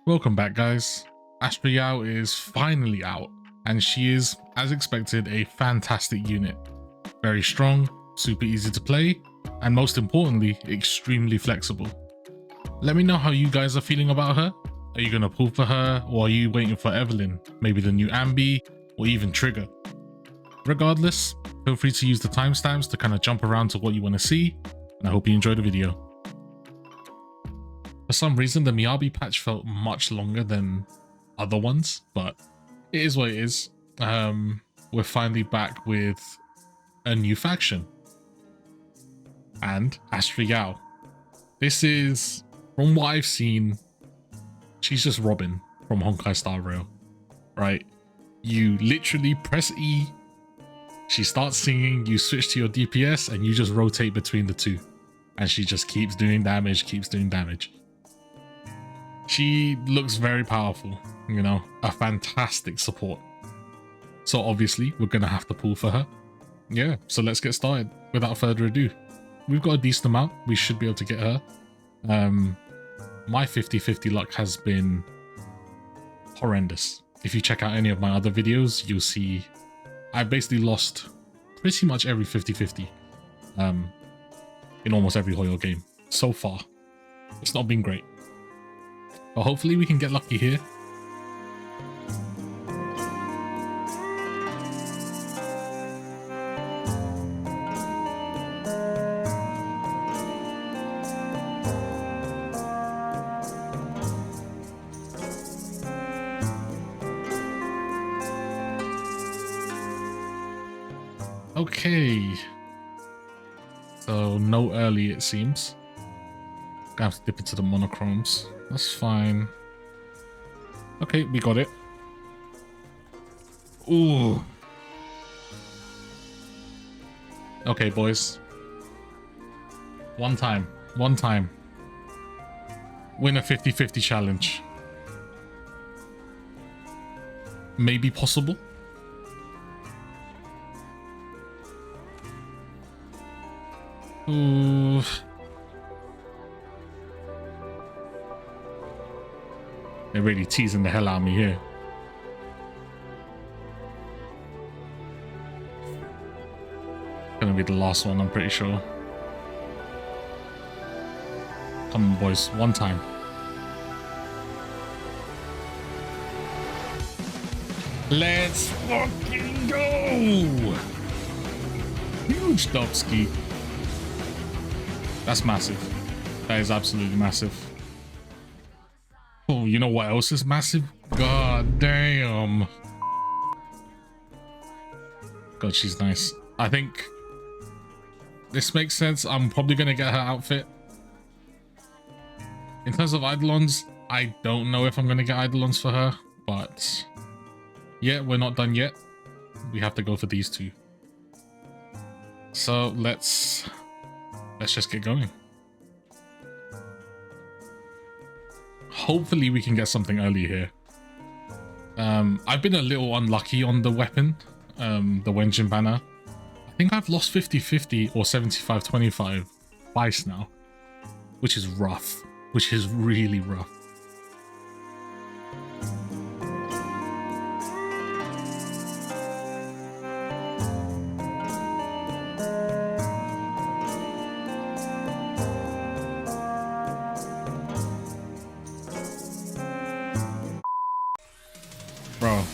Welcome back, guys. Astra Yao is finally out, and she is, as expected, a fantastic unit. Very strong, super easy to play, and most importantly, extremely flexible. Let me know how you guys are feeling about her. Are you going to pull for her, or are you waiting for Evelyn, maybe the new Ambi, or even Trigger? Regardless, feel free to use the timestamps to kind of jump around to what you want to see, and I hope you enjoy the video. For some reason, the Miyabi patch felt much longer than other ones, but it is what it is. We're finally back with a new faction. And Astra Yao. This is, from what I've seen, she's just Robin from Honkai Star Rail, right? You literally press E, she starts singing, you switch to your DPS, and you just rotate between the two. And she just keeps doing damage, keeps doing damage. She looks very powerful, you know, a fantastic support. So obviously we're going to have to pull for her. Yeah, so let's get started without further ado. We've got a decent amount. We should be able to get her. My 50-50 luck has been horrendous. If you check out any of my other videos, you'll see I've basically lost pretty much every 50-50 in almost every Hoyo game so far. It's not been great. But hopefully we can get lucky here. Okay. So no early, it seems. Gonna have to dip into the monochromes. That's fine. Okay, we got it. Ooh. Okay, boys. One time. Win a 50-50 challenge. Maybe possible. Ooh. They're really teasing the hell out of me here. Gonna be the last one, I'm pretty sure. Come on, boys, one time. Let's fucking go! Huge Dubsky. That's massive. That is absolutely massive. Oh, you know what else is massive? God damn. God, she's nice. I think this makes sense. I'm probably going to get her outfit. In terms of Eidolons, I don't know if I'm going to get Eidolons for her, but yeah, we're not done yet. We have to go for these two. So let's just get going. Hopefully we can get something early here. I've been a little unlucky on the weapon, the Wenjin banner. I think I've lost 50-50 or 75-25 twice now, which is rough, which is really rough. Bro,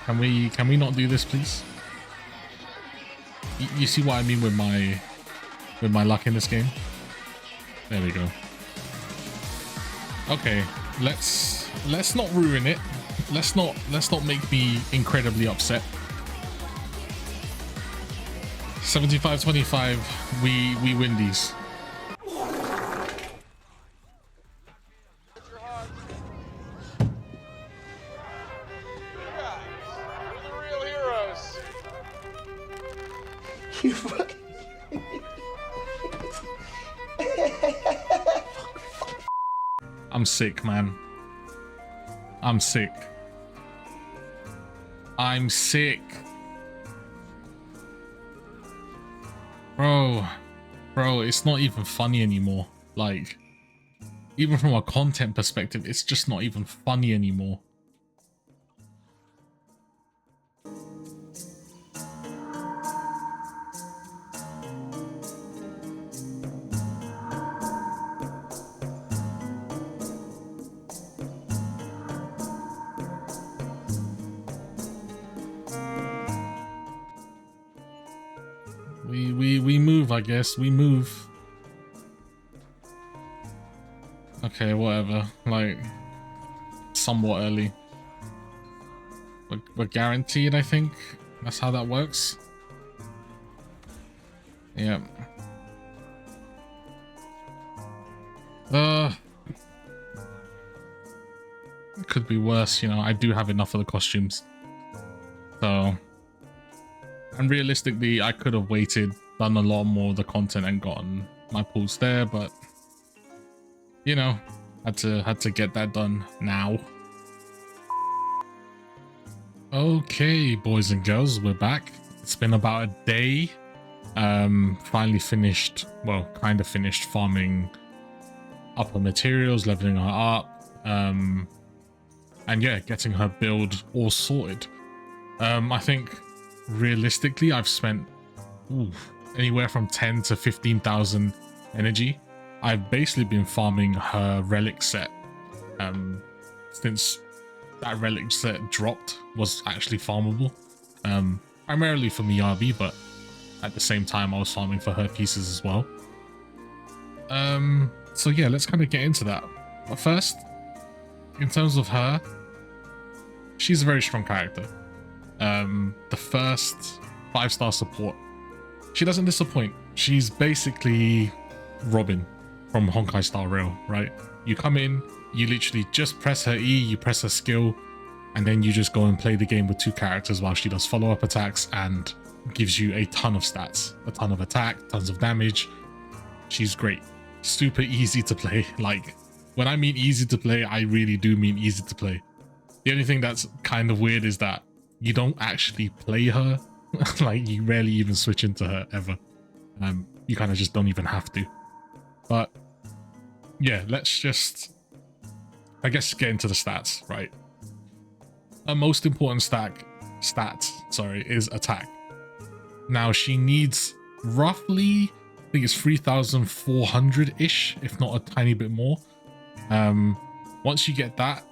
can we not do this, please? You see what I mean with my luck in this game? There we go. Okay, let's not ruin it. Let's not make me incredibly upset. 75-25, we win these. You fucking... I'm sick, man. I'm sick. I'm sick. Bro, it's not even funny anymore. Like, even from a content perspective, it's just not even funny anymore. We move, I guess. We move. Okay, whatever. Like, somewhat early. We're guaranteed, I think. That's how that works. Yeah. It could be worse, you know. I do have enough of the costumes. So, and realistically, I could have waited, done a lot more of the content and gotten my pulls there, but you know, had to get that done now. Okay, boys and girls, we're back. It's been about a day. Finally finished, well, kind of finished farming up her materials, leveling her up, and yeah, getting her build all sorted. I think realistically I've spent anywhere from 10 to 15,000 energy. I've basically been farming her relic set since that relic set dropped was actually farmable, primarily for Miyabi, but at the same time I was farming for her pieces as well. So yeah, let's kind of get into that. But first, in terms of her, she's a very strong character. The first 5-star support, she doesn't disappoint. She's basically Robin from Honkai Star Rail, right? You come in, you literally just press her E, you press her skill, and then you just go and play the game with 2 characters while she does follow-up attacks and gives you a ton of stats, a ton of attack, tons of damage. She's great. Super easy to play. Like, when I mean easy to play, I really do mean easy to play. The only thing that's kind of weird is that you don't actually play her. Like, you rarely even switch into her ever. You kind of just don't even have to. But yeah, let's just, I guess, get into the stats, right? Her most important stat is attack. Now she needs roughly, I think it's 3,400-ish, if not a tiny bit more. Once you get that,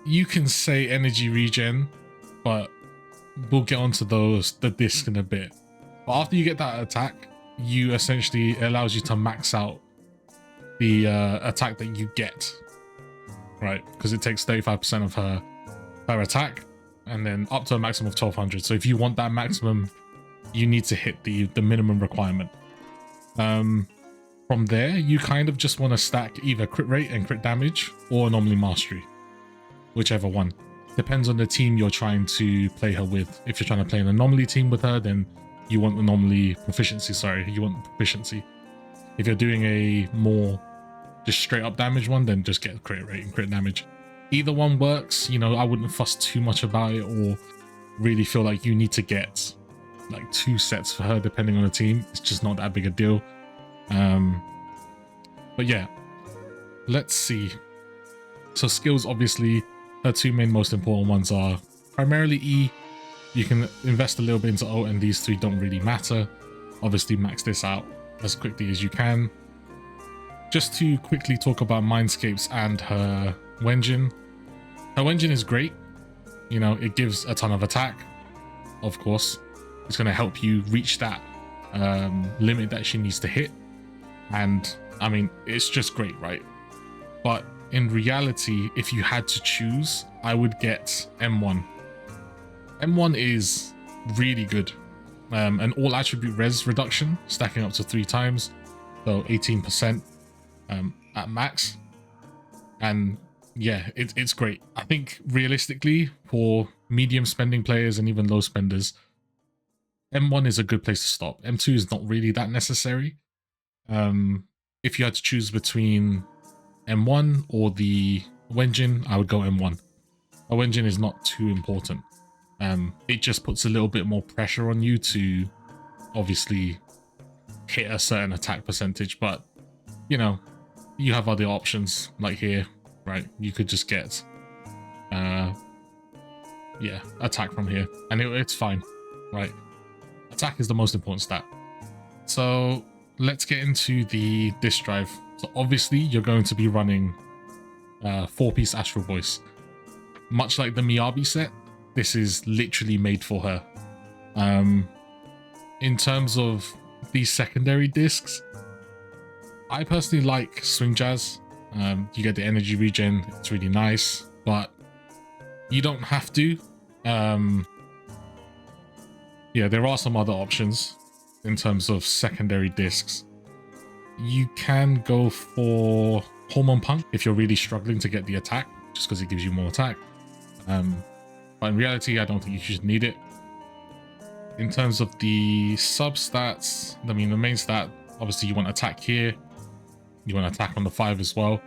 you can say energy regen, but we'll get onto the disc in a bit. But after you get that attack, you essentially, it allows you to max out the attack that you get, right? Because it takes 35% of her attack, and then up to a maximum of 1,200. So if you want that maximum, you need to hit the minimum requirement. From there, you kind of just want to stack either crit rate and crit damage or anomaly mastery, whichever one. Depends on the team you're trying to play her with. If you're trying to play an anomaly team with her, then you want anomaly proficiency. You want proficiency. If you're doing a more just straight up damage one, then just get crit rate and crit damage. Either one works. You know, I wouldn't fuss too much about it or really feel like you need to get like 2 sets for her depending on the team. It's just not that big a deal. But yeah, let's see. So skills, obviously, her 2 main most important ones are primarily E. You can invest a little bit into O, and these 3 don't really matter. Obviously, max this out as quickly as you can. Just to quickly talk about Mindscapes and her W-engine. Her W-engine is great. You know, it gives a ton of attack, of course. It's going to help you reach that limit that she needs to hit. And, I mean, it's just great, right? But in reality, if you had to choose, I would get M1. M1 is really good. An all attribute res reduction, stacking up to 3 times, so 18% at max. And yeah, it's great. I think realistically, for medium spending players and even low spenders, M1 is a good place to stop. M2 is not really that necessary. If you had to choose between M1 or the W-engine, I would go M1. A W-engine is not too important. It just puts a little bit more pressure on you to obviously hit a certain attack percentage, but you know, you have other options like here, right? You could just get, yeah, attack from here, and it's fine, right? Attack is the most important stat. So let's get into the disk drive. So obviously you're going to be running 4-piece Astral Voice. Much like the Miyabi set, this is literally made for her. In terms of these secondary discs, I personally like Swing Jazz. You get the energy regen, it's really nice, but you don't have to. Yeah, there are some other options in terms of secondary discs. You can go for Hormone Punk if you're really struggling to get the attack, just because it gives you more attack. But in reality, I don't think you should need it. In terms of the sub-stats, I mean, the main stat, obviously you want attack here. You want attack on the 5 as well.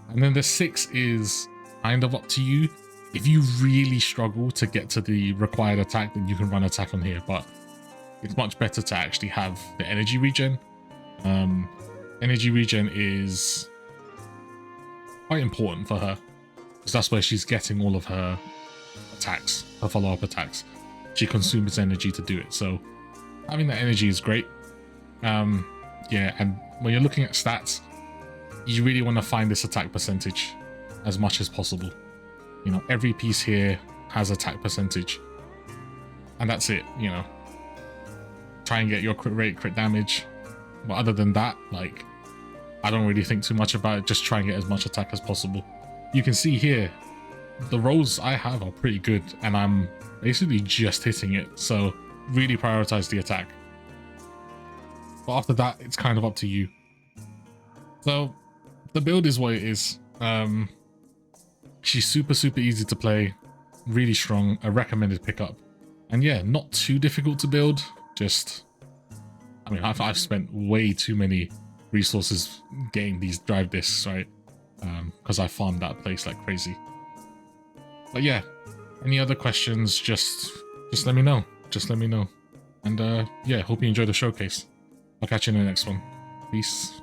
And then the 6 is kind of up to you. If you really struggle to get to the required attack, then you can run attack on here. But it's much better to actually have the energy regen. Energy regen is quite important for her, because that's where she's getting all of her attacks, her follow-up attacks. She consumes energy to do it, so having that energy is great. Yeah, and when you're looking at stats, you really want to find this attack percentage as much as possible. You know, every piece here has attack percentage, and that's it. You know, try and get your crit rate, crit damage, but other than that, like, I don't really think too much about it. Just try and get as much attack as possible. You can see here, the rolls I have are pretty good, and I'm basically just hitting it, so really prioritize the attack. But after that, it's kind of up to you. So the build is what it is. She's super easy to play, really strong, a recommended pickup, and yeah, not too difficult to build. Just, I mean, I've spent way too many resources getting these drive discs, right? Because I farmed that place like crazy. But yeah, any other questions, just let me know. Just let me know. And yeah, hope you enjoy the showcase. I'll catch you in the next one. Peace.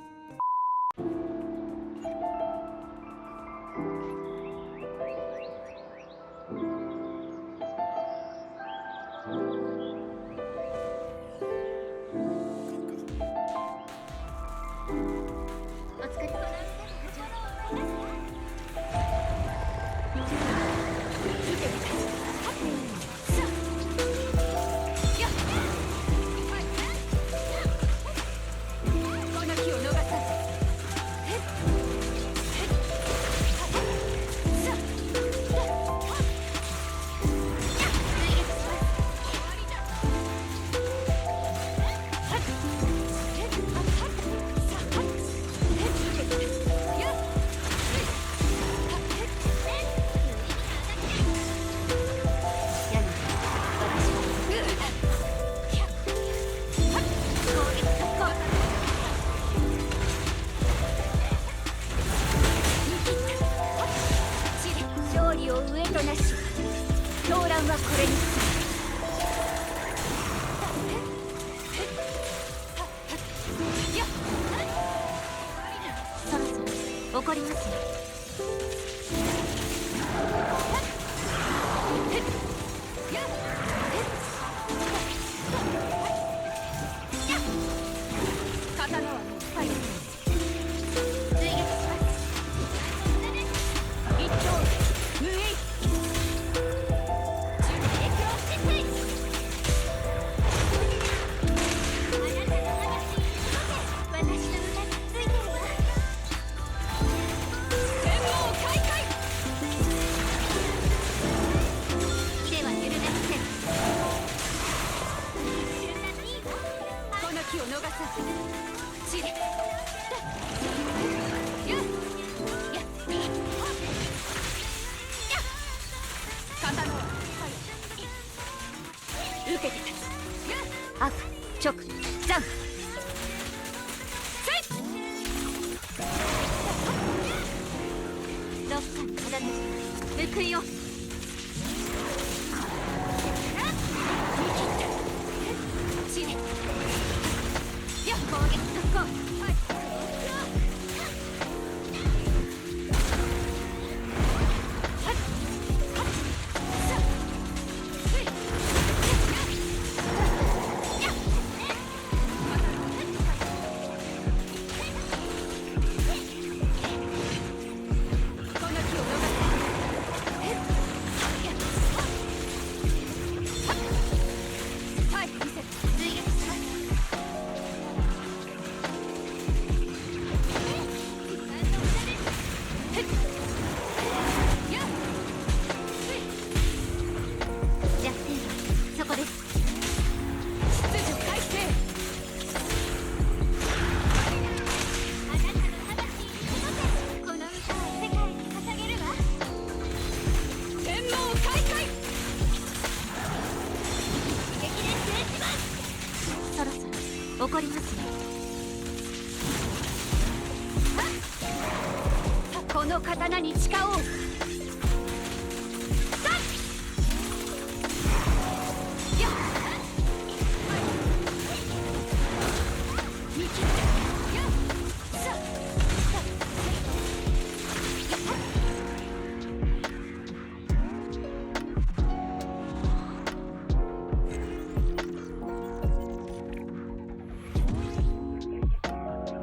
シカを